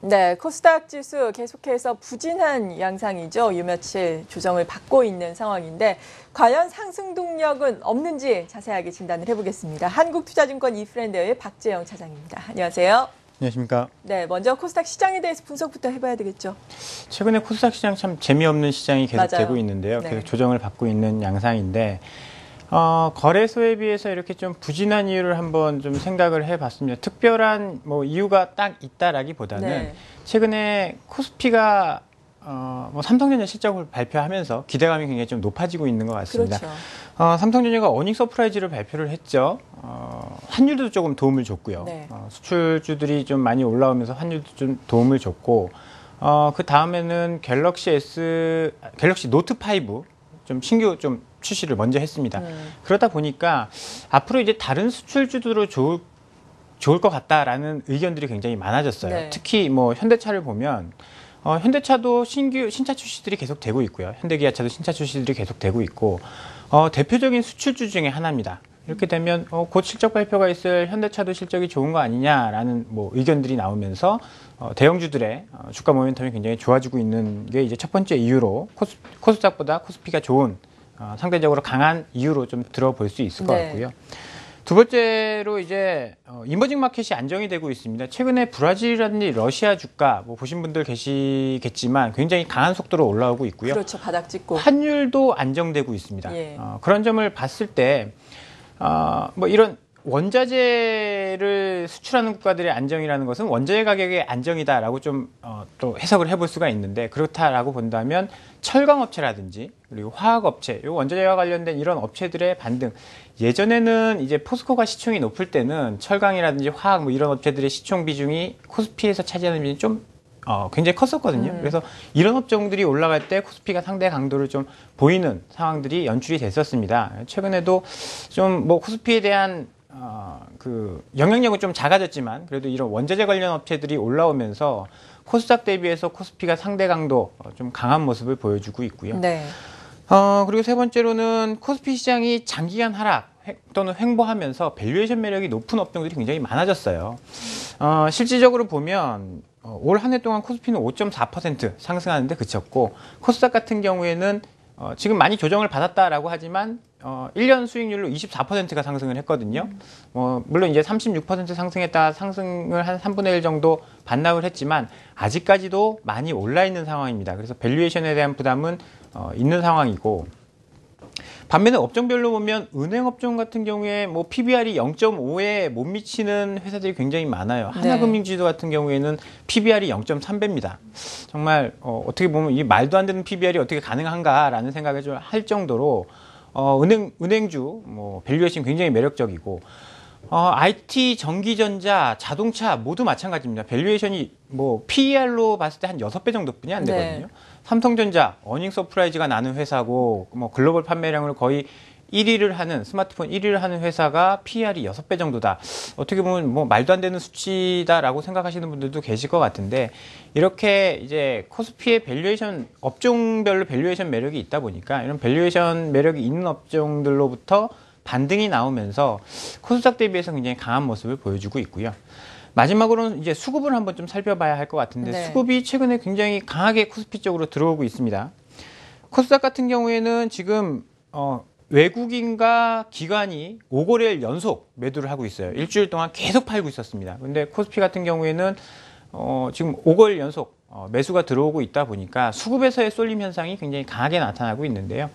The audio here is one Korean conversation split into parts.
네, 코스닥 지수 계속해서 부진한 양상이죠. 요 며칠 조정을 받고 있는 상황인데 과연 상승 동력은 없는지 자세하게 진단을 해보겠습니다. 한국투자증권 이프랜드의 박재영 차장입니다. 안녕하세요. 안녕하십니까. 네, 먼저 코스닥 시장에 대해서 분석부터 해봐야 되겠죠. 최근에 코스닥 시장 참 재미없는 시장이 계속되고 맞아요. 있는데요. 네. 계속 조정을 받고 있는 양상인데 거래소에 비해서 이렇게 좀 부진한 이유를 한번 좀 생각을 해봤습니다. 특별한 뭐 이유가 딱 있다라기보다는 네. 최근에 코스피가 삼성전자 실적을 발표하면서 기대감이 굉장히 좀 높아지고 있는 것 같습니다. 그렇죠. 삼성전자가 어닝 서프라이즈를 발표를 했죠. 환율도 조금 도움을 줬고요. 네. 수출주들이 좀 많이 올라오면서 환율도 좀 도움을 줬고, 그 다음에는 갤럭시 노트 5 좀 신규 좀 출시를 먼저 했습니다. 그러다 보니까 앞으로 이제 다른 수출주들로 좋을 것 같다라는 의견들이 굉장히 많아졌어요. 네. 특히 뭐 현대차를 보면 현대차도 신차 출시들이 계속 되고 있고요. 현대기아차도 신차 출시들이 계속 되고 있고, 대표적인 수출주 중에 하나입니다. 이렇게 되면 곧 실적 발표가 있을 현대차도 실적이 좋은 거 아니냐라는 뭐 의견들이 나오면서 대형주들의 주가 모멘텀이 굉장히 좋아지고 있는 게 이제 첫 번째 이유로 코스닥보다 코스피가 좋은 상대적으로 강한 이유로 좀 들어볼 수 있을 것 네. 같고요. 두 번째로 이제 이머징 마켓이 안정이 되고 있습니다. 최근에 브라질이라든지 러시아 주가 뭐 보신 분들 계시겠지만 굉장히 강한 속도로 올라오고 있고요. 그렇죠. 바닥 찍고. 환율도 안정되고 있습니다. 예. 그런 점을 봤을 때 뭐 이런 원자재를 수출하는 국가들의 안정이라는 것은 원자재 가격의 안정이다라고 좀 또 해석을 해볼 수가 있는데, 그렇다라고 본다면 철강업체라든지 그리고 화학업체, 요 원자재와 관련된 이런 업체들의 반등, 예전에는 이제 포스코가 시총이 높을 때는 철강이라든지 화학 뭐 이런 업체들의 시총 비중이 코스피에서 차지하는 비중이 좀 굉장히 컸었거든요. 그래서 이런 업종들이 올라갈 때 코스피가 상대 강도를 좀 보이는 상황들이 연출이 됐었습니다. 최근에도 좀 뭐 코스피에 대한 그 영향력은 좀 작아졌지만 그래도 이런 원자재 관련 업체들이 올라오면서 코스닥 대비해서 코스피가 상대 강도 좀 강한 모습을 보여주고 있고요. 네. 그리고 세 번째로는 코스피 시장이 장기간 하락 또는 횡보하면서 밸류에이션 매력이 높은 업종들이 굉장히 많아졌어요. 실질적으로 보면 올 한 해 동안 코스피는 5.4% 상승하는데 그쳤고, 코스닥 같은 경우에는 지금 많이 조정을 받았다라고 하지만 1년 수익률로 24%가 상승을 했거든요. 물론 이제 36% 상승했다, 상승을 한 3분의 1 정도 반납을 했지만 아직까지도 많이 올라 있는 상황입니다. 그래서 밸류에이션에 대한 부담은 있는 상황이고, 반면에 업종별로 보면 은행 업종 같은 경우에 뭐 PBR이 0.5에 못 미치는 회사들이 굉장히 많아요. 하나금융지주 같은 경우에는 PBR이 0.3배입니다. 정말 어떻게 보면 이 말도 안 되는 PBR이 어떻게 가능한가라는 생각을 좀 할 정도로 은행주 뭐 밸류에이션 굉장히 매력적이고, IT, 전기전자, 자동차 모두 마찬가지입니다. 밸류에이션이 뭐 PER로 봤을 때 한 6배 정도뿐이 안 되거든요. 네. 삼성전자, 어닝 서프라이즈가 나는 회사고, 뭐 글로벌 판매량을 거의 1위를 하는, 스마트폰 1위를 하는 회사가 PER이 6배 정도다. 어떻게 보면 뭐 말도 안 되는 수치다라고 생각하시는 분들도 계실 것 같은데, 이렇게 이제 코스피의 밸류에이션, 업종별로 밸류에이션 매력이 있다 보니까 이런 밸류에이션 매력이 있는 업종들로부터 반등이 나오면서 코스닥 대비해서 굉장히 강한 모습을 보여주고 있고요. 마지막으로는 이제 수급을 한번 좀 살펴봐야 할 것 같은데, 네. 수급이 최근에 굉장히 강하게 코스피 쪽으로 들어오고 있습니다. 코스닥 같은 경우에는 지금 외국인과 기관이 5거래일 연속 매도를 하고 있어요. 일주일 동안 계속 팔고 있었습니다. 근데 코스피 같은 경우에는 지금 5거래일 연속 매수가 들어오고 있다 보니까 수급에서의 쏠림 현상이 굉장히 강하게 나타나고 있는데요.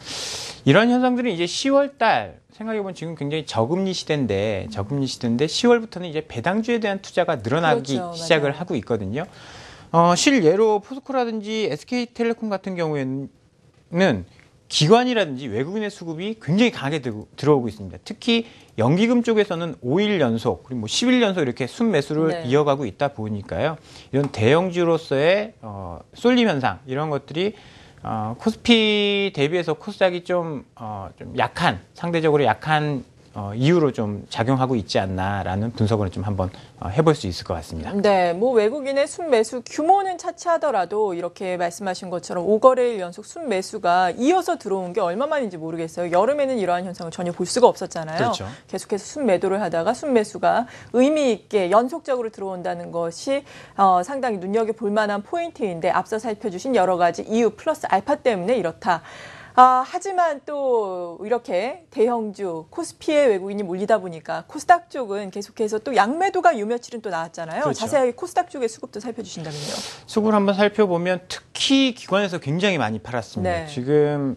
이런 현상들은 이제 10월달 생각해보면 지금 굉장히 저금리 시대인데 10월부터는 이제 배당주에 대한 투자가 늘어나기 그렇죠, 시작을 맞아요. 하고 있거든요. 실예로 포스코라든지 SK텔레콤 같은 경우에는 기관이라든지 외국인의 수급이 굉장히 강하게 들어오고 있습니다. 특히 연기금 쪽에서는 5일 연속 그리고 뭐 10일 연속 이렇게 순매수를 네. 이어가고 있다 보니까요. 이런 대형주로서의 쏠림 현상 이런 것들이 코스피 대비해서 코스닥이 좀 약한 상대적으로 약한 이유로 좀 작용하고 있지 않나라는 분석을 좀 한번 해볼 수 있을 것 같습니다. 네, 뭐 외국인의 순매수 규모는 차치하더라도 이렇게 말씀하신 것처럼 5거래일 연속 순매수가 이어서 들어온 게 얼마만인지 모르겠어요. 여름에는 이러한 현상을 전혀 볼 수가 없었잖아요. 그렇죠. 계속해서 순매도를 하다가 순매수가 의미 있게 연속적으로 들어온다는 것이 상당히 눈여겨볼 만한 포인트인데 앞서 살펴주신 여러 가지 이유 플러스 알파 때문에 이렇다. 하지만 또 이렇게 대형주 코스피에 외국인이 몰리다 보니까 코스닥 쪽은 계속해서 또 양매도가 요 며칠은 또 나왔잖아요. 그렇죠. 자세하게 코스닥 쪽의 수급도 살펴주신다면요. 수급을 한번 살펴보면 특히 기관에서 굉장히 많이 팔았습니다. 네. 지금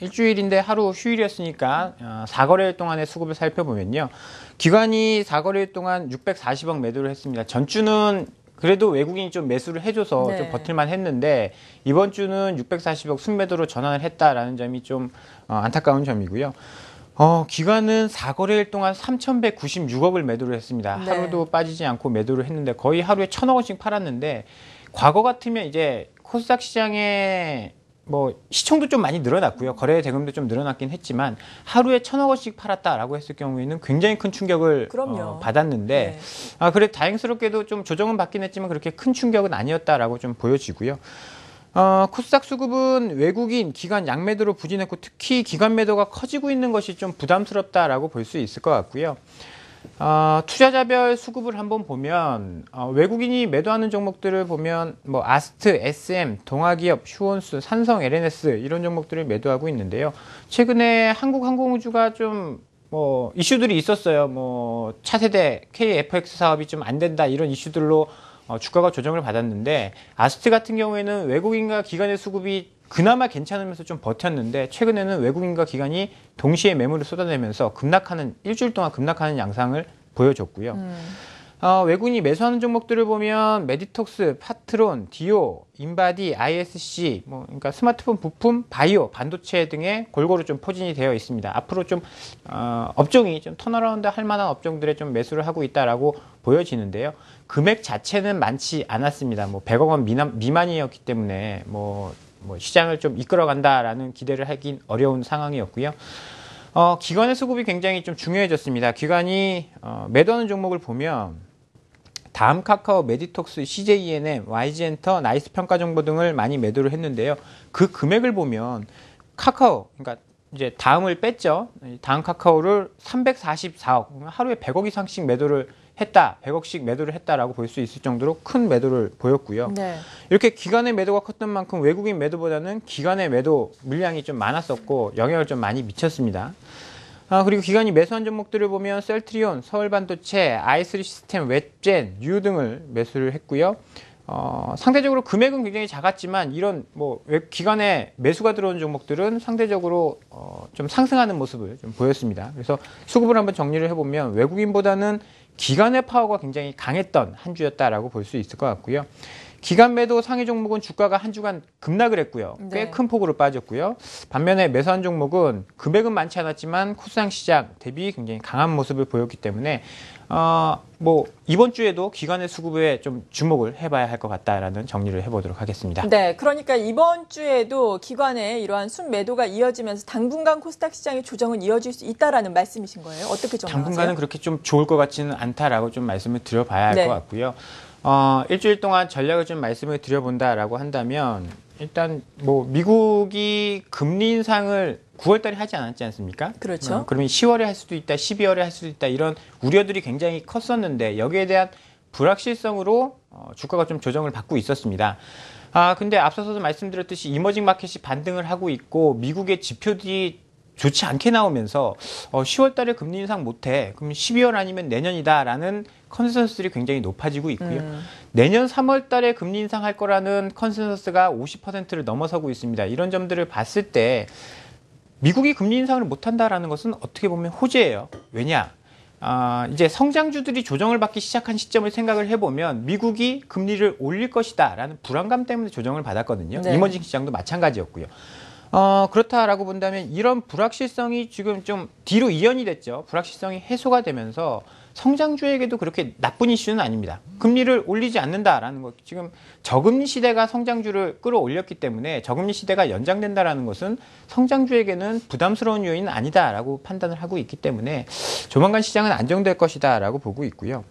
일주일인데 하루 휴일이었으니까 4거래일 동안의 수급을 살펴보면요. 기관이 4거래일 동안 640억 매도를 했습니다. 전주는 그래도 외국인이 좀 매수를 해줘서 네. 좀 버틸만 했는데 이번 주는 640억 순매도로 전환을 했다라는 점이 좀 안타까운 점이고요. 기관은 4거래일 동안 3,196억을 매도를 했습니다. 네. 하루도 빠지지 않고 매도를 했는데 거의 하루에 1,000억 원씩 팔았는데 과거 같으면 이제 코스닥 시장에 뭐 시총도 좀 많이 늘어났고요. 거래 대금도 좀 늘어났긴 했지만 하루에 1,000억 원씩 팔았다라고 했을 경우에는 굉장히 큰 충격을 받았는데 네. 그래 다행스럽게도 좀 조정은 받긴 했지만 그렇게 큰 충격은 아니었다라고 좀 보여지고요. 코스닥 수급은 외국인, 기관 양매도로 부진했고 특히 기관 매도가 커지고 있는 것이 좀 부담스럽다라고 볼 수 있을 것 같고요. 투자자별 수급을 한번 보면 외국인이 매도하는 종목들을 보면 뭐 아스트, SM, 동아기업, 휴원수, 삼성, LNS 이런 종목들을 매도하고 있는데요. 최근에 한국항공우주가 좀 뭐 이슈들이 있었어요. 뭐 차세대 KFX 사업이 좀 안 된다 이런 이슈들로 주가가 조정을 받았는데 아스트 같은 경우에는 외국인과 기관의 수급이 그나마 괜찮으면서 좀 버텼는데 최근에는 외국인과 기관이 동시에 매물을 쏟아내면서 일주일 동안 급락하는 양상을 보여줬고요. 외국인이 매수하는 종목들을 보면 메디톡스, 파트론, 디오, 인바디, ISC, 그러니까 스마트폰 부품, 바이오, 반도체 등에 골고루 좀 포진이 되어 있습니다. 앞으로 좀 업종이 좀 턴어라운드 할 만한 업종들에 좀 매수를 하고 있다라고 보여지는데요. 금액 자체는 많지 않았습니다. 100억 원 미만이었기 때문에 뭐 시장을 좀 이끌어간다라는 기대를 하긴 어려운 상황이었고요. 기관의 수급이 굉장히 좀 중요해졌습니다. 기관이 매도하는 종목을 보면 다음카카오, 메디톡스, CJENM, YG엔터, 나이스평가정보 등을 많이 매도를 했는데요. 그 금액을 보면 카카오, 그러니까 이제 다음을 뺐죠. 다음 카카오를 344억, 하루에 100억 이상씩 매도를 했다, 100억씩 매도를 했다라고 볼 수 있을 정도로 큰 매도를 보였고요. 네. 이렇게 기관의 매도가 컸던 만큼 외국인 매도보다는 기관의 매도 물량이 좀 많았었고 영향을 좀 많이 미쳤습니다. 그리고 기관이 매수한 종목들을 보면 셀트리온, 서울반도체, i3 시스템, 웹젠, 유 등을 매수를 했고요. 상대적으로 금액은 굉장히 작았지만 이런 기관에 매수가 들어온 종목들은 상대적으로 좀 상승하는 모습을 좀 보였습니다. 그래서 수급을 한번 정리를 해보면 외국인보다는 기관의 파워가 굉장히 강했던 한 주였다라고 볼 수 있을 것 같고요. 기관 매도 상위 종목은 주가가 한 주간 급락을 했고요. 꽤 큰 폭으로 빠졌고요. 반면에 매수한 종목은 금액은 많지 않았지만 코스닥 시장 대비 굉장히 강한 모습을 보였기 때문에 이번 주에도 기관의 수급에 좀 주목을 해봐야 할 것 같다라는 정리를 해보도록 하겠습니다. 네, 그러니까 이번 주에도 기관의 이러한 순매도가 이어지면서 당분간 코스닥 시장의 조정은 이어질 수 있다라는 말씀이신 거예요? 어떻게 전망하세요? 당분간은 그렇게 좀 좋을 것 같지는 않다라고 좀 말씀을 드려봐야 할 것 같고요. 일주일 동안 전략을 좀 말씀을 드려본다라고 한다면 일단 미국이 금리 인상을 9월 달에 하지 않았지 않습니까? 그렇죠. 그러면 10월에 할 수도 있다, 12월에 할 수도 있다 이런 우려들이 굉장히 컸었는데 여기에 대한 불확실성으로 주가가 좀 조정을 받고 있었습니다. 근데 앞서서도 말씀드렸듯이 이머징 마켓이 반등을 하고 있고 미국의 지표들이 좋지 않게 나오면서 10월 달에 금리 인상 못해. 그럼 12월 아니면 내년이다라는 컨센서스들이 굉장히 높아지고 있고요. 내년 3월 달에 금리 인상할 거라는 컨센서스가 50%를 넘어서고 있습니다. 이런 점들을 봤을 때 미국이 금리 인상을 못한다라는 것은 어떻게 보면 호재예요. 왜냐? 이제 성장주들이 조정을 받기 시작한 시점을 생각을 해보면 미국이 금리를 올릴 것이다라는 불안감 때문에 조정을 받았거든요. 네. 이머징 시장도 마찬가지였고요. 그렇다라고 본다면 이런 불확실성이 지금 좀 뒤로 이연이 됐죠. 불확실성이 해소가 되면서 성장주에게도 그렇게 나쁜 이슈는 아닙니다. 금리를 올리지 않는다라는 것, 지금 저금리 시대가 성장주를 끌어올렸기 때문에 저금리 시대가 연장된다라는 것은 성장주에게는 부담스러운 요인은 아니다라고 판단을 하고 있기 때문에 조만간 시장은 안정될 것이다라고 보고 있고요.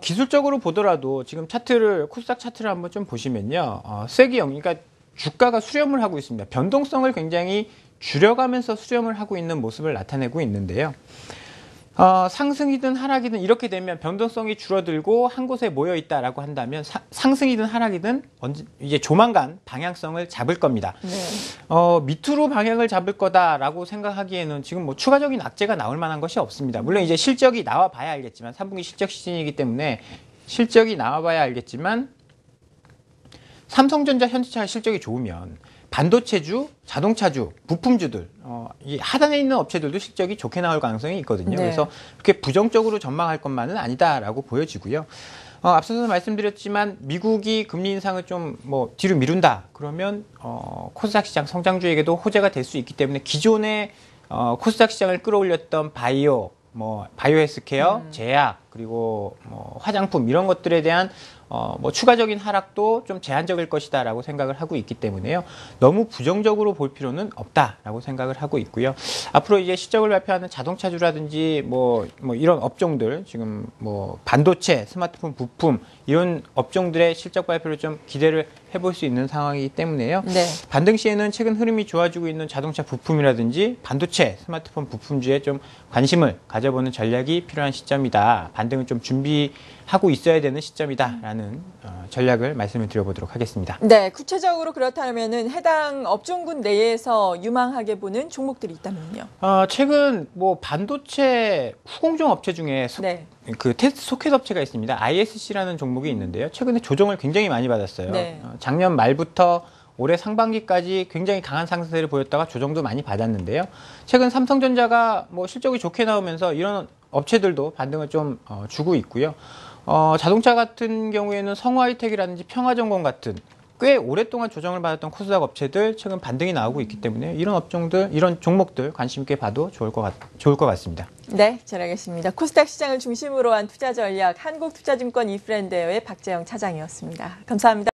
기술적으로 보더라도 지금 코스닥 차트를 한번 좀 보시면요. 쐐기 0, 그러니까 주가가 수렴을 하고 있습니다. 변동성을 굉장히 줄여가면서 수렴을 하고 있는 모습을 나타내고 있는데요. 상승이든 하락이든 이렇게 되면 변동성이 줄어들고 한 곳에 모여 있다라고 한다면 상승이든 하락이든 이제 조만간 방향성을 잡을 겁니다. 네. 밑으로 방향을 잡을 거다라고 생각하기에는 지금 뭐 추가적인 악재가 나올 만한 것이 없습니다. 물론 이제 실적이 나와 봐야 알겠지만 3분기 실적 시즌이기 때문에 실적이 나와 봐야 알겠지만 삼성전자 현대차가 실적이 좋으면 반도체주, 자동차주, 부품주들, 이 하단에 있는 업체들도 실적이 좋게 나올 가능성이 있거든요. 네. 그래서 그렇게 부정적으로 전망할 것만은 아니다라고 보여지고요. 앞서서 말씀드렸지만 미국이 금리 인상을 좀 뭐 뒤로 미룬다. 그러면 코스닥 시장 성장주에게도 호재가 될 수 있기 때문에 기존의 코스닥 시장을 끌어올렸던 바이오 헬스케어, 제약, 그리고 화장품 이런 것들에 대한 추가적인 하락도 좀 제한적일 것이다라고 생각을 하고 있기 때문에요. 너무 부정적으로 볼 필요는 없다라고 생각을 하고 있고요. 앞으로 이제 실적을 발표하는 자동차주라든지 이런 업종들, 지금 반도체, 스마트폰 부품 이런 업종들의 실적 발표를 좀 기대를 해볼 수 있는 상황이기 때문에요. 네. 반등 시에는 최근 흐름이 좋아지고 있는 자동차 부품이라든지 반도체, 스마트폰 부품주에 좀 관심을 가져보는 전략이 필요한 시점이다. 반등을 좀 준비하고 있어야 되는 시점이다라는 전략을 말씀을 드려보도록 하겠습니다. 네, 구체적으로 그렇다면은 해당 업종군 내에서 유망하게 보는 종목들이 있다면요. 최근 반도체 후공정 업체 중에 네. 그 테스트 소켓 업체가 있습니다. ISC라는 종목이 있는데요. 최근에 조정을 굉장히 많이 받았어요. 네. 작년 말부터 올해 상반기까지 굉장히 강한 상승세를 보였다가 조정도 많이 받았는데요. 최근 삼성전자가 실적이 좋게 나오면서 이런 업체들도 반등을 좀 주고 있고요. 자동차 같은 경우에는 성화이텍이라든지 평화전공 같은 꽤 오랫동안 조정을 받았던 코스닥 업체들 최근 반등이 나오고 있기 때문에 이런 업종들, 이런 종목들 관심 있게 봐도 좋을 것 같습니다. 네, 잘 알겠습니다. 코스닥 시장을 중심으로 한 투자 전략 한국투자증권 이프랜드의 박재영 차장이었습니다. 감사합니다.